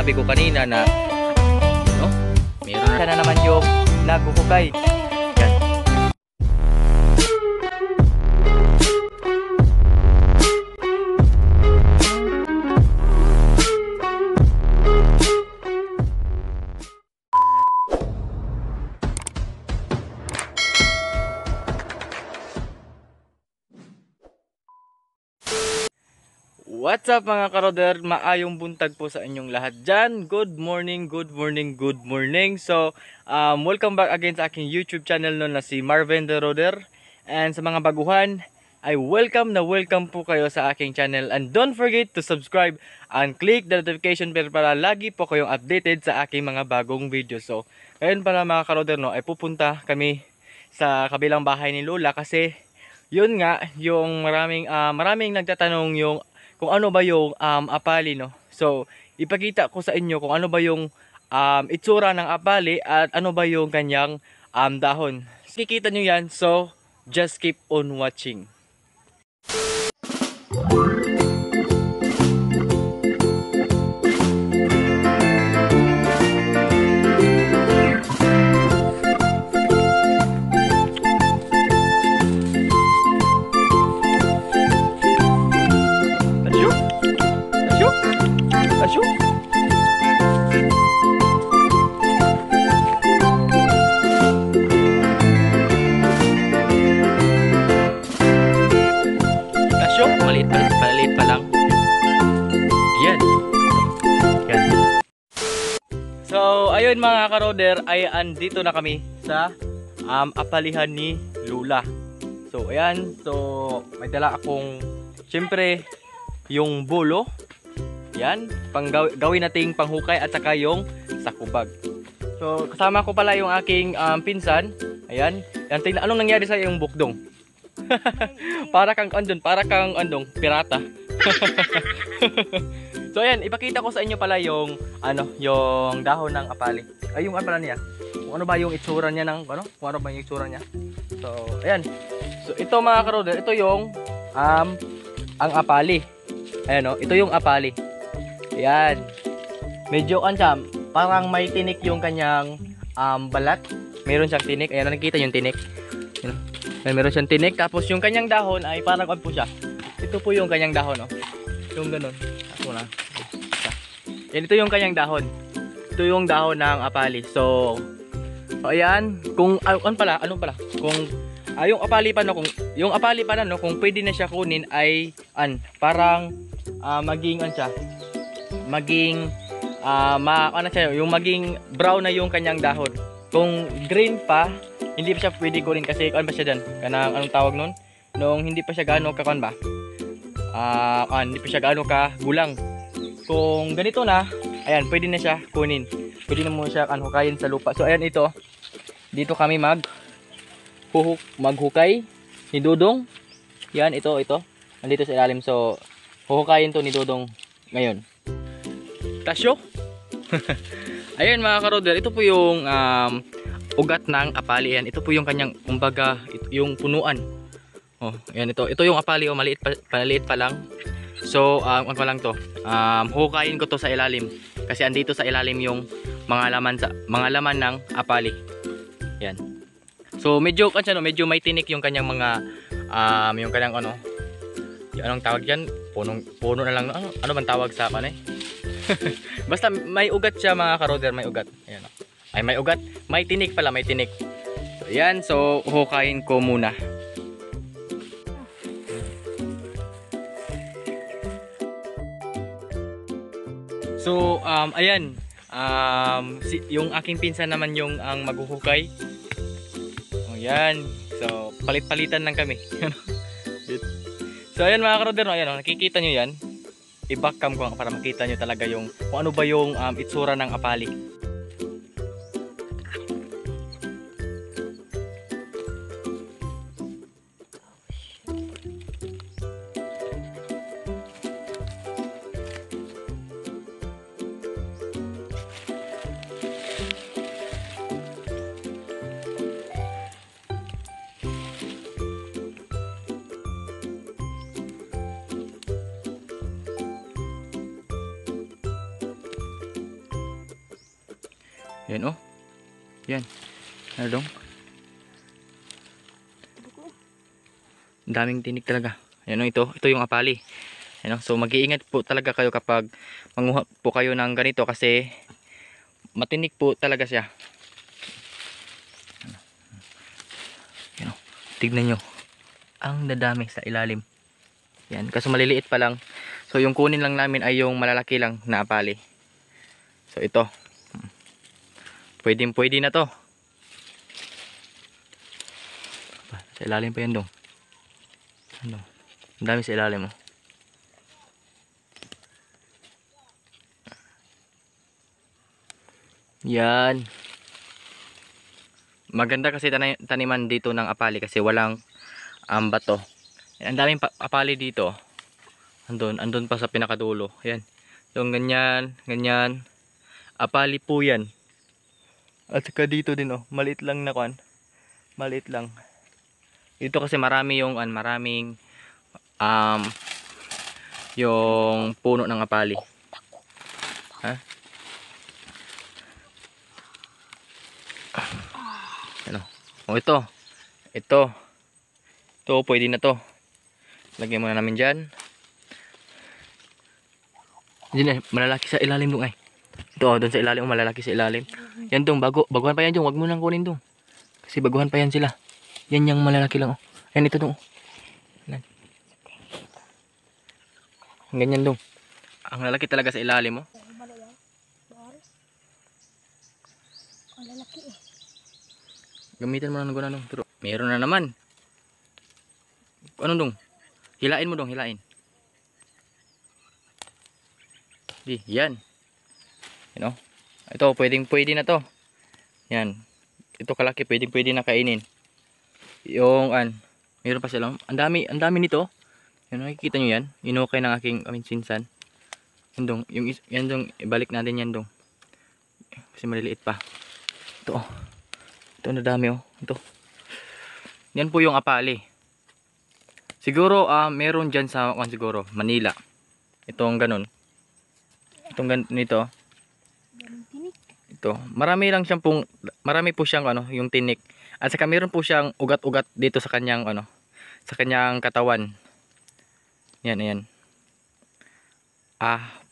sinabi ko kanina na no, meron na naman yung nagkukukay. Yan. What's up mga karoder? Maayong buntag po sa inyong lahat dyan. Good morning, good morning, good morning. So, welcome back again sa aking YouTube channel no, na si Marvin the Roder. And sa mga baguhan, ay welcome po kayo sa aking channel. And don't forget to subscribe and click the notification bell para lagi po kayong updated sa aking mga bagong video. So, ngayon pala mga karoder, no, ay pupunta kami sa kabilang bahay ni Lola kasi yun nga, yung maraming nagtatanong yung kung ano ba yung apali, no? So, ipakita ko sa inyo kung ano ba yung itsura ng apali at ano ba yung kanyang dahon. Kikita nyo yan, so just keep on watching. Maliit pa lang. Yan. Yan. So, ayun mga karoder, ay andito na kami sa apalihan ni Lola. So, ayan. So, may dala akong syempre yung bulo. Yan, gawin nating panghukay at saka yung sakubag. So, kasama ko pala yung aking pinsan. Ayan. Yan, tingnan anong nangyari sa yung bukdong. para kang andong pirata. So ayan, ipakita ko sa inyo pala yung yung dahon ng apali. Ay yung pala niya. Kung ano ba yung itsura niya ng kung ano ba yung itsura niya. So ayan. So ito mga karoder, ito yung ang apali. Ayan ito yung apali. Ayan. Medyo parang may tinik yung kanyang balat. Meron siyang tinik. Ayan, nakikita yung tinik. Ayan. Meron siyang tinik, tapos yung kanyang dahon ay parang po siya. Ito po yung kanyang dahon, yung ganun. Ako na. Yan, ito yung kanyang dahon. Ito yung dahon ng apali. So ayan, kung ano pala? Kung yung apali pa yung apali pa kung pwede na siya kunin ay parang maging maging yung maging brown na yung kanyang dahon. Kung green pa, hindi pa siya pwede kunin kasi ba siya dyan? Anong tawag nun? Nung hindi pa siya gaano ka hindi pa siya gaano ka gulang. Kung ganito na, ayan, pwede na siya kunin. Pwede na mo siya hukayin sa lupa. So ayan ito. Dito kami maghukay ni Dudong. Yan, ito. Nandito sa ilalim. So huhukayin to ni Dudong ngayon. Tasyo? Ayun mga karoder, ito po yung ugat ng apali. Yan, ito po yung kanyang kumbaga yung punuan. Ayan ito yung apali maliit pa lang. So ano pa lang to. Hukayin ko to sa ilalim kasi andito sa ilalim yung mga laman ng apali. Yan. So medyo medyo may tinik yung kanyang mga yung kanyang yung anong tawag diyan? Puno na lang. Ano bang tawag sa Basta may ugat siya mga karoder, may ugat. Ayan ay may ugat, may tinik pala, may tinik. So ayan, so hukayin ko muna. So ayan, yung aking pinsan naman yung ang maghuhukay. Ayan, so palit-palitan lang kami. So ayan mga karoder, ayan nakikita nyo yan. I-backcam ko para makita nyo talaga yung kung ano ba yung itsura ng apali. Yan oh. Yan. Ano dong? Ang daming tinik talaga. Yan oh, ito yung apali. Yan oh. So mag-iingat po talaga kayo kapag manguha po kayo ng ganito kasi matinik po talaga siya. Yan oh. Tignan nyo. Ang dadami sa ilalim. Yan. Kaso maliliit pa lang. So yung kunin lang namin ay yung malalaki lang na apali. So ito. Pwede na to. Sa ilalim pa yan dong. Ano? Ang dami sa ilalim oh. Yan. Maganda kasi taniman dito ng apali kasi walang bato. Yan, ang daming apali dito. Andun pa sa pinakadulo. Yan. Yung ganyan, ganyan. Apali po yan. At saka dito din oh, maliit lang na kwan. Maliit lang. Dito kasi marami yung maraming yung puno ng apali. Ha? Ano? Oh, ito. Ito pwede na to. Lagyan muna namin diyan. Diyan malalaki sa ilalim dong ay. Ito, doon sa ilalim, malalaki sa ilalim. Yan dong, baguhan pa yan dong. Wag mo nang kunin dong. Kasi baguhan pa yan sila. Yan yung malalaki lang oh. Yan ito dong. Yan. Ganyan dong. Ang lalaki talaga sa ilalim oh. Gamitin mo na ng gano'n. Pero meron na naman. Ano dong? Hilain mo dong, hilain. Di, yan. Yan oh. Ito, pwede na to. Yan. Ito kalaki, pwede na kainin. Yung meron pa sila. Ang dami nito. Yan, nakikita nyo yan. Inukay ng aking sinsan. Yan dong, yan dong, ibalik natin yan dong. Kasi maliliit pa. Ito oh. Ito na dami oh. Ito. Yan po yung apali. Siguro meron dyan sa siguro Manila. Itong ganun. Itong ganito. Ito. Marami po siyang yung tinik. At saka meron po siyang ugat-ugat dito sa kanyang sa kanyang katawan. Yan, ayan.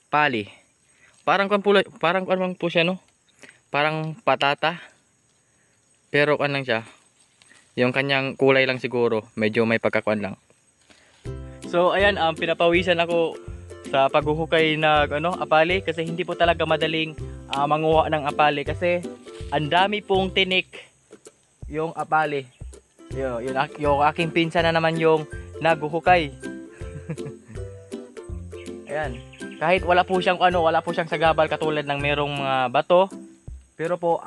Pali. Parang po siya no. Parang patata. Pero lang siya. Yung kanyang kulay lang siguro, medyo may pagkakuan lang. So ayan, pinapawisan ako sa paghuhukay ng apali kasi hindi po talaga madaling manguha ng apali kasi ang dami pong tinik yung apali. Yung aking pinsan na naman yung naghuhukay. Ayan. Kahit wala po siyang sagabal katulad ng merong mga bato, pero po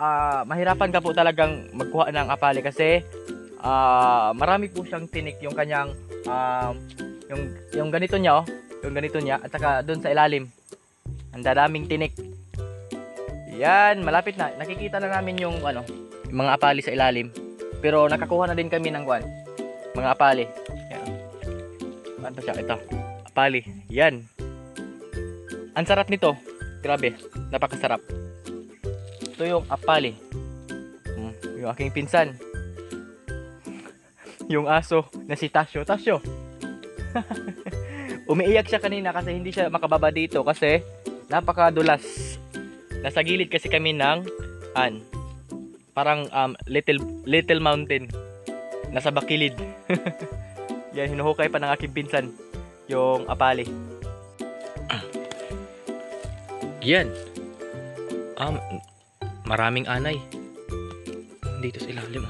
mahirapan ka po talagang magkuha ng apali kasi marami po siyang tinik yung kanyang yung ganito niya yung ganito niya at saka doon sa ilalim. Ang daming tinik. Yan, malapit na. Nakikita na namin yung mga apali sa ilalim. Pero nakakuha na din kami ng mga apali. Yan. Ano siya? Ito. Apali. Yan. Ang sarap nito. Grabe. Napakasarap. Ito yung apali. Yung aking pinsan. Yung aso na si Tasyo. Tasyo. Umiiyak siya kanina kasi hindi siya makababa dito kasi napakadulas. Nasa gilid kasi kami ng parang little mountain. Nasa bakilid. Yan, hinuhukay pa ng aking pinsan yung apali. Yan. Maraming anay dito sa ilalim.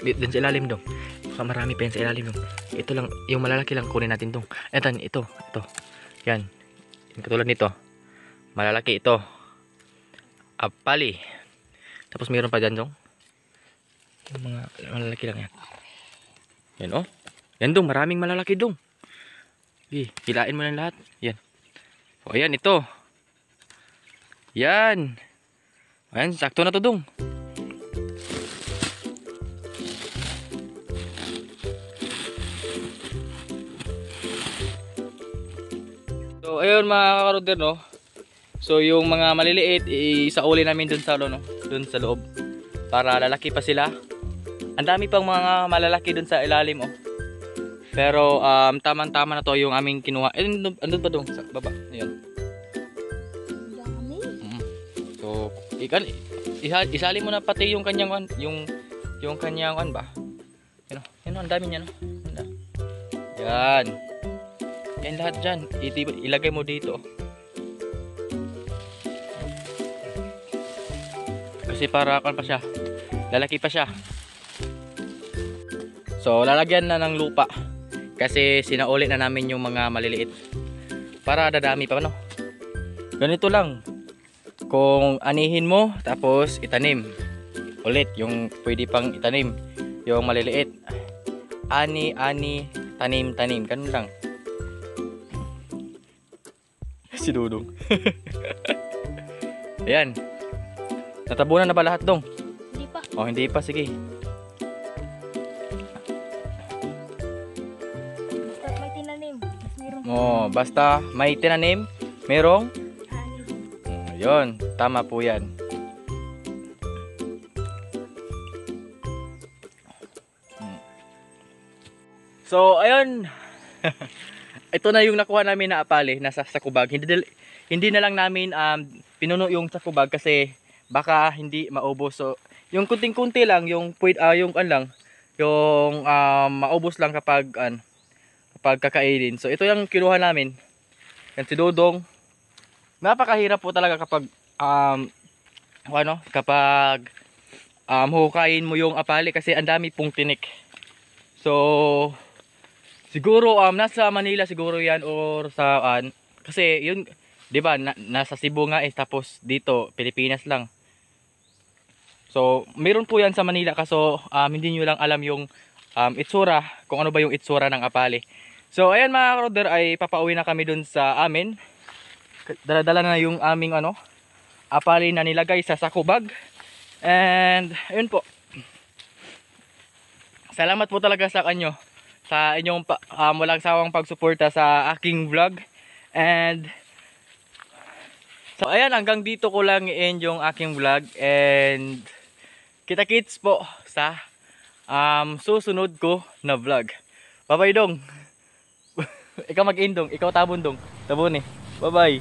Dito sa ilalim dong. Baka marami pa yan sa ilalim dong. Ito lang, yung malalaki lang kunin natin dong. Ito. Yan. Yung katulad nito. Malalaki ito. Apali. Tapos mayroon pa dyan dong. Yung mga malalaki lang yan. Yan oh. Yan dong, maraming malalaki dong. Hilain mo lang lahat. Yan. O ayan, ito. Yan. Ayan, sakto na to dong. So ayun mga kakaruder no. So yung mga maliliit, isauli namin dun sa, ano, dun sa loob. Para lalaki pa sila. Ang dami pang mga malalaki dun sa ilalim, oh. Pero tamang-tama na to yung aming kinuha. Eh, andun pa dong sa baba. Ayan. Dami. So, isali mo na pati yung kanyang yung kanyang ba? Yan, ang dami niya, no. Yan. Yan lahat diyan. Ilagay mo dito. Kasi para pa siya. Lalaki pa siya. So, lalagyan na ng lupa. Kasi sinauli na namin yung mga maliliit. Para dadami pa, no? Ganito lang. Kung anihin mo, tapos itanim. Ulit, yung pwede pang itanim. Yung maliliit. Ani, tanim. Ganun lang. Si Dudong. Ayan. Natabunan na ba lahat, Dong? Hindi pa. Oh, hindi pa. Sige. Basta may tinanim. Mas meron. Oh, basta may tinanim, merong Ani. yun, tama po yan. So, ayun. Ito na yung nakuha namin na apale, nasa sakubag. Hindi na lang namin pinuno yung sakubag kasi baka hindi maubos. So, yung kunting-kunti lang, yung maubos lang kapag kakainin. So, ito yung kinuha namin. Yan si Dodong. Napakahirap po talaga kapag hukayin mo yung apale kasi ang dami pong tinik. So, siguro nasa Manila siguro yan or saan. Kasi yun, 'di ba, nasa Cebu nga tapos dito Pilipinas lang. So, meron po yan sa Manila kaso hindi nyo lang alam yung itsura, kung ano ba yung itsura ng apale. So, ayan mga karoder, ay papauwi na kami dun sa amin. Dala-dala na yung aming apale na nilagay sa sakubag. And, ayun po. Salamat po talaga sa kanyo sa inyong walang sawang pagsuporta sa aking vlog. And so ayan, hanggang dito ko lang i-end yung aking vlog. And kita-kits po sa susunod ko na vlog. Bye bye, Dong. Ikaw mag-end, Dong. Ikaw tabon, Dong. Tabon eh. Bye bye.